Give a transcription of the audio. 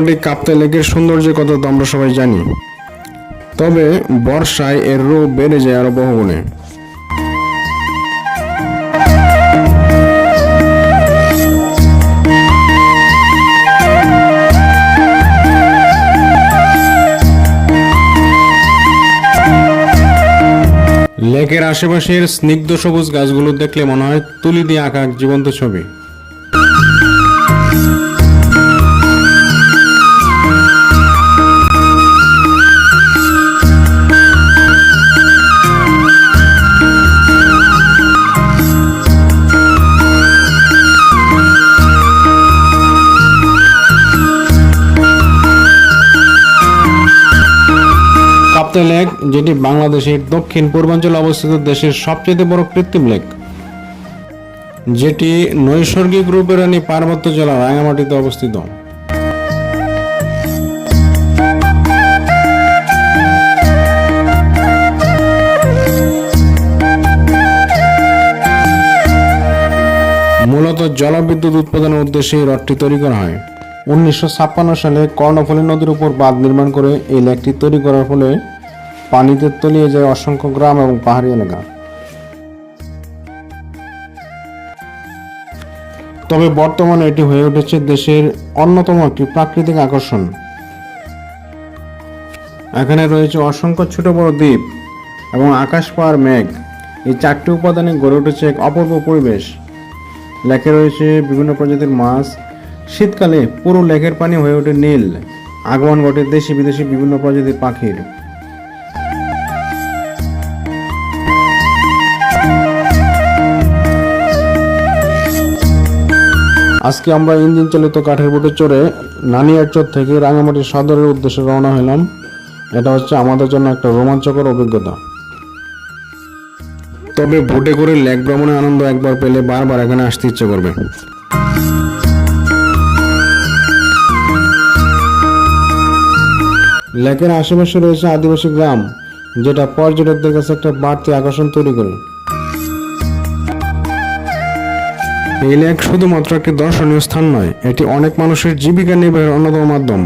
রাঙামাটি কাপ্তাই লেকের সৌন্দর্যের কথা তো আমরা সবাই জানি, তবে বর্ষায় এর রূপ বেড়ে যায় আরো বহুগুণে। লেকের আশেপাশের স্নিগ্ধ সবুজ গাছগুলো দেখলে মনে হয় তুলি দিয়ে আঁকা এক জীবন্ত ছবি। কাপ্তাই লেক, যেটি বাংলাদেশের দক্ষিণ পূর্বাঞ্চলে অবস্থিত দেশের সবচেয়ে বড় কৃত্রিম লেক, যেটি নৈসর্গিক রূপে রানী পার্বত্য জেলা রাঙামাটিতে অবস্থিত। মূলত জলবিদ্যুৎ উৎপাদনের উদ্দেশ্যে এই হ্রদটি তৈরি করা হয়। 1956 সালে কর্ণফুলী নদীর উপর বাঁধ নির্মাণ করে এই লেকটি তৈরি করার ফলে পানিতে তলিয়ে যায় অসংখ্য গ্রাম এবং পাহাড়ি এলাকা। তবে বর্তমানে এটি হয়ে উঠেছে দেশের অন্যতম একটি প্রাকৃতিক আকর্ষণ। এখানে রয়েছে অসংখ্য ছোট বড় দ্বীপ এবং আকাশ পাহাড় মেঘ, এই চারটি উপাদানে গড়ে উঠেছে এক অপূর্ব পরিবেশ। লেকে রয়েছে বিভিন্ন প্রজাতির মাছ। শীতকালে পুরো লেকের পানি হয়ে ওঠে নীল, আগমন ঘটে দেশি বিদেশি বিভিন্ন প্রজাতির পাখির। আজকে আমরা ইঞ্জিন চালিত কাঠের বোটে চড়ে নানিয়ারচর থেকে রাঙামাটি সদরের উদ্দেশ্যে রওনা হলাম। এটা হচ্ছে আমাদের জন্য একটা রোমাঞ্চকর অভিজ্ঞতা। তবে বোটে করে লেক ভ্রমণের আনন্দ একবার পেলে বারবার এখানে আসতে ইচ্ছে করবে। লেকের আশেপাশে রয়েছে আদিবাসী গ্রাম, যেটা পর্যটকদের কাছে একটা বাড়তি আকর্ষণ তৈরি করে। এই লেক শুধুমাত্র একটি দর্শনীয় স্থান নয়, এটি অনেক মানুষের জীবিকা নির্বাহের অন্যতম মাধ্যম।